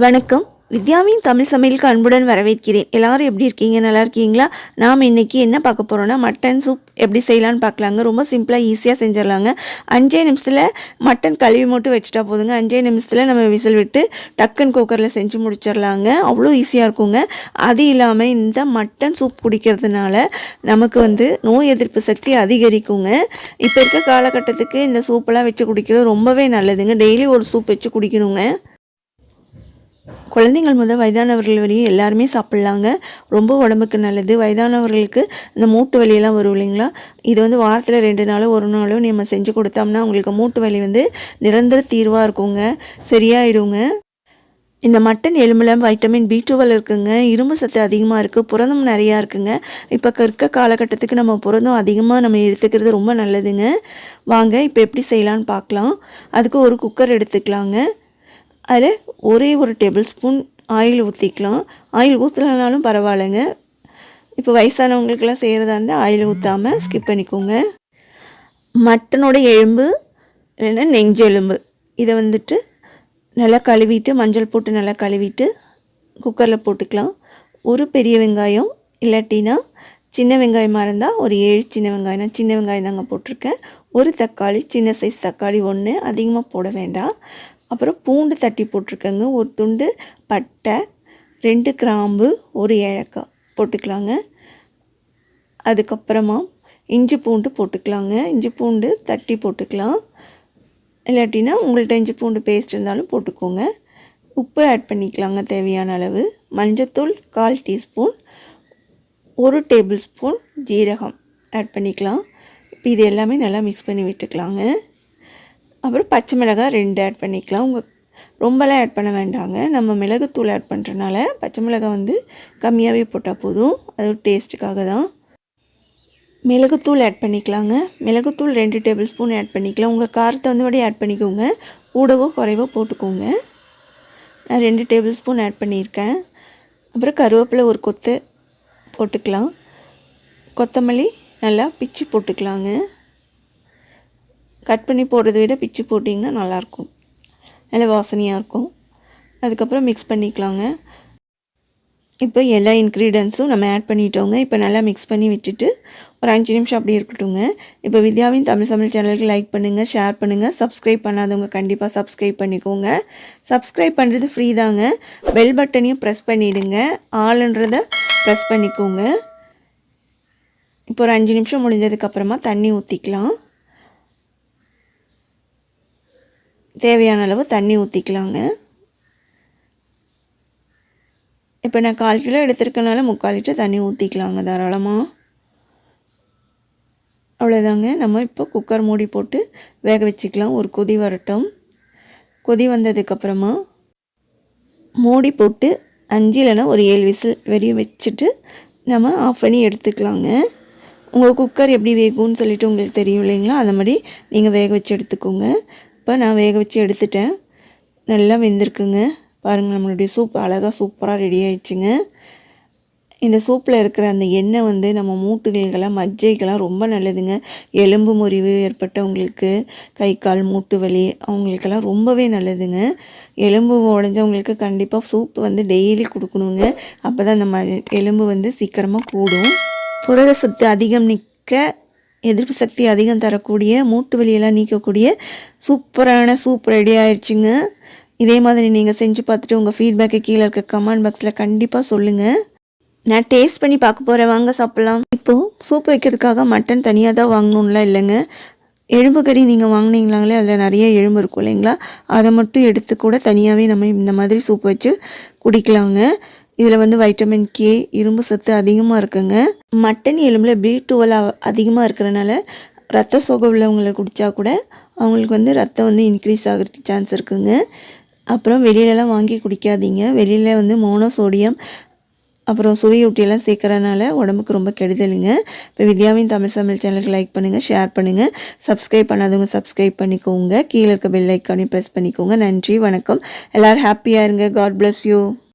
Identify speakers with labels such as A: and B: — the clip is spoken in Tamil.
A: வணக்கம். வித்யாவின் தமிழ் சமையலுக்கு அன்புடன் வரவேற்கிறேன். எல்லாரும் எப்படி இருக்கீங்க? நல்லா இருக்கீங்களா? நாம் இன்றைக்கி என்ன பார்க்க போகிறோன்னா, மட்டன் சூப் எப்படி செய்யலான்னு பார்க்கலாங்க. ரொம்ப சிம்பிளாக ஈஸியாக செஞ்சிடலாங்க. 5 நிமிஷத்தில் மட்டன் கழுவி மட்டும் வச்சுட்டா போதுங்க. 5 நிமிஷத்தில் நம்ம விசில் விட்டு டக்குன்னு குக்கரில் செஞ்சு முடிச்சிடலாங்க. அவ்வளோ ஈஸியாக இருக்குங்க. அது இல்லாமல் இந்த மட்டன் சூப் குடிக்கிறதுனால நமக்கு நோய் எதிர்ப்பு சக்தி அதிகரிக்குங்க. இப்போ இருக்க காலகட்டத்துக்கு இந்த சூப்பெல்லாம் வச்சு குடிக்கிறது ரொம்பவே நல்லதுங்க. டெய்லி ஒரு சூப் வச்சு குடிக்கணுங்க. குழந்தைங்கள் முதல் வயதானவர்கள் வரையும் எல்லாருமே சாப்பிட்லாங்க. ரொம்ப உடம்புக்கு நல்லது. வயதானவர்களுக்கு இந்த மூட்டு வலியெல்லாம் வரும் இல்லைங்களா, இது வாரத்தில் 2 நாளோ 1 நாளோ நம்ம செஞ்சு கொடுத்தோம்னா உங்களுக்கு மூட்டு வலி நிரந்தர தீர்வாக இருக்குங்க, சரியாயிடுங்க. இந்த மட்டன் எலும்பில் வைட்டமின் B12 இருக்குங்க. இரும்பு சத்து அதிகமாக இருக்குது. புரதம் நிறையா இருக்குங்க. இப்போ இருக்க காலகட்டத்துக்கு நம்ம புரதம் அதிகமாக நம்ம எடுத்துக்கிறது ரொம்ப நல்லதுங்க. வாங்க இப்போ எப்படி செய்யலான்னு பார்க்கலாம். அதுக்கு ஒரு குக்கர் எடுத்துக்கலாங்க. அதில் ஒரே ஒரு டேபிள் ஸ்பூன் ஆயில் ஊற்றிக்கலாம். ஆயில் ஊற்றலனாலும் பரவாயில்லைங்க. இப்போ வயசானவங்களுக்கெல்லாம் செய்கிறதா இருந்தால் ஆயில் ஊற்றாமல் ஸ்கிப் பண்ணிக்கோங்க. மட்டனோட எலும்பு இல்லைன்னா நெஞ்சு எலும்பு இதை நல்லா கழுவிட்டு மஞ்சள் போட்டு நல்லா கழுவிட்டு குக்கரில் போட்டுக்கலாம். ஒரு பெரிய வெங்காயம், இல்லாட்டினா சின்ன வெங்காயமாக இருந்தால் ஒரு 7 சின்ன வெங்காயம், நான் சின்ன வெங்காயம் தாங்க போட்டிருக்கேன். ஒரு தக்காளி, சின்ன சைஸ் தக்காளி 1, அதிகமாக போட வேண்டாம். அப்புறம் பூண்டு தட்டி போட்டிருக்கேங்க. ஒரு துண்டு பட்டை, 2 கிராம்பு, ஒரு ஏலக்காய் போட்டுக்கலாங்க. அதுக்கப்புறமா இஞ்சி பூண்டு போட்டுக்கலாங்க. இஞ்சி பூண்டு தட்டி போட்டுக்கலாம். இல்லாட்டினா உங்கள்கிட்ட இஞ்சி பூண்டு பேஸ்ட் இருந்தாலும் போட்டுக்கோங்க. உப்பு ஆட் பண்ணிக்கலாங்க தேவையான அளவு. மஞ்சத்தூள் 1/4 டீஸ்பூன், 1 டேபிள் ஸ்பூன் ஜீரகம் ஆட் பண்ணிக்கலாம். இப்போ இது எல்லாமே நல்லா மிக்ஸ் பண்ணி விட்டுக்கலாங்க. அப்புறம் பச்சை மிளகாய் 2 ஆட் பண்ணிக்கலாம். ரொம்பலாம் ஆட் பண்ண வேண்டாங்க. நம்ம மிளகுத்தூள் ஆட் பண்ணுறனால பச்சை மிளகாய் கம்மியாகவே போட்டால் போதும். அது ஒரு டேஸ்ட்டுக்காக தான். மிளகுத்தூள் ஆட் பண்ணிக்கலாங்க. மிளகுத்தூள் 2 டேபிள் ஸ்பூன் ஆட் பண்ணிக்கலாம். உங்கள் காரத்தை வந்தபடி ஆட் பண்ணிக்கோங்க. கூடவோ குறைவோ போட்டுக்கோங்க. நான் 2 டேபிள் ஸ்பூன் ஆட் பண்ணியிருக்கேன். அப்புறம் கருவேப்பிலை ஒரு கொத்து போட்டுக்கலாம். கொத்தமல்லி நல்லா பிச்சு போட்டுக்கலாங்க. கட் பண்ணி போடுறத விட பிச்சு போட்டிங்கன்னா நல்லாயிருக்கும், நல்ல வாசனையாக இருக்கும். அதுக்கப்புறம் மிக்ஸ் பண்ணிக்கலாங்க. இப்போ எல்லா இன்க்ரீடியன்ஸும் நம்ம ஆட் பண்ணிட்டோங்க. இப்போ நல்லா மிக்ஸ் பண்ணி விட்டுட்டு ஒரு 5 நிமிஷம் அப்படியே இருக்கட்டுங்க. இப்போ வித்யாவின் தமிழ் சமையல் சேனலுக்கு லைக் பண்ணுங்கள், ஷேர் பண்ணுங்கள். சப்ஸ்கிரைப் பண்ணாதவங்க கண்டிப்பாக சப்ஸ்கிரைப் பண்ணிக்கோங்க. சப்ஸ்கிரைப் பண்ணுறது ஃப்ரீ தாங்க. பெல் பட்டனையும் ப்ரெஸ் பண்ணிவிடுங்க. ஆளுன்றதை ப்ரெஸ் பண்ணிக்கோங்க. இப்போ ஒரு 5 நிமிஷம் முடிஞ்சதுக்கப்புறமா தண்ணி ஊற்றிக்கலாம். தேவையான அளவு தண்ணி ஊற்றிக்கலாங்க. இப்போ நான் 1/4 கிலோ எடுத்துருக்கனால 3/4 லிட்டர் தண்ணி ஊற்றிக்கலாங்க தாராளமாக. அவ்வளோதாங்க. நம்ம இப்போ குக்கர் மூடி போட்டு வேக வச்சுக்கலாம். ஒரு கொதி வரட்டும். கொதி வந்ததுக்கப்புறமா மூடி போட்டு 5 இல்லைன்னா ஒரு 7 விசில் வரையும் வச்சுட்டு நம்ம ஆஃப் பண்ணி எடுத்துக்கலாங்க. உங்கள் குக்கர் எப்படி வேகும்னு சொல்லிவிட்டு உங்களுக்கு தெரியும் இல்லைங்களா, அந்த மாதிரி நீங்கள் வேக வச்சு எடுத்துக்கோங்க. இப்போ நான் வேக வச்சு எடுத்துட்டேன். நல்லா வெந்திருக்குங்க. பாருங்கள், நம்மளுடைய சூப் அழகாக சூப்பராக ரெடி ஆயிடுச்சுங்க. இந்த சூப்பில் இருக்கிற அந்த எண்ணெய் நம்ம மூட்டுகளுக்கெல்லாம் மஜ்ஜைக்கெல்லாம் ரொம்ப நல்லதுங்க. எலும்பு முறிவு ஏற்பட்டவங்களுக்கு, கை கால் மூட்டு வலி அவங்களுக்கெல்லாம் ரொம்பவே நல்லதுங்க. எலும்பு உடைஞ்சவங்களுக்கு கண்டிப்பாக சூப் டெய்லி கொடுக்கணுங்க. அப்போ தான் நம்ம எலும்பு சீக்கிரமாக கூடும். புரத சத்து அதிகம் நிற்க, எதிர்ப்பு சக்தி அதிகம் தரக்கூடிய, மூட்டு வலியெல்லாம் நீக்கக்கூடிய சூப்பரான சூப் ரெடி ஆயிடுச்சுங்க. இதே மாதிரி நீங்கள் செஞ்சு பார்த்துட்டு உங்கள் ஃபீட்பேக்கை கீழே இருக்க கமெண்ட் பாக்ஸில் கண்டிப்பாக சொல்லுங்கள். நான் டேஸ்ட் பண்ணி பார்க்க போகிறேன். வாங்க சாப்பிட்லாம். இப்போது சூப் வைக்கிறதுக்காக மட்டன் தனியாக தான் வாங்கணும்லாம் இல்லைங்க. எலும்பு கறி நீங்கள் வாங்கினீங்களாங்களே, அதில் நிறைய எலும்பு இருக்கும் இல்லைங்களா, அதை மட்டும் எடுத்து கூட தனியாகவே நம்ம இந்த மாதிரி சூப் வச்சு குடிக்கலாங்க. இதில் வைட்டமின் K, இரும்பு சத்து அதிகமாக இருக்குங்க. மட்டன் எலும்பில் B12 அதிகமாக இருக்கிறனால ரத்த சோகை உள்ளவங்களை குடித்தா கூட அவங்களுக்கு ரத்தம் இன்க்ரீஸ் ஆகிறதுக்கு சான்ஸ் இருக்குங்க. அப்புறம் வெளியிலலாம் வாங்கி குடிக்காதீங்க. வெளியில் மோனோசோடியம் அப்புறம் சுவையூட்டியெல்லாம் சேர்க்குறனால உடம்புக்கு ரொம்ப கெடுதலுங்க. இப்போ வித்யாவின் தமிழ் சமையல் சேனலுக்கு லைக் பண்ணுங்கள், ஷேர் பண்ணுங்கள். சப்ஸ்கிரைப் பண்ணாதவங்க சப்ஸ்கிரைப் பண்ணிக்கோங்க. கீழே இருக்க பெல் ஐக்கானையும் ப்ரெஸ் பண்ணிக்கோங்க. நன்றி, வணக்கம். எல்லோரும் ஹாப்பியாக இருங்க. God bless you.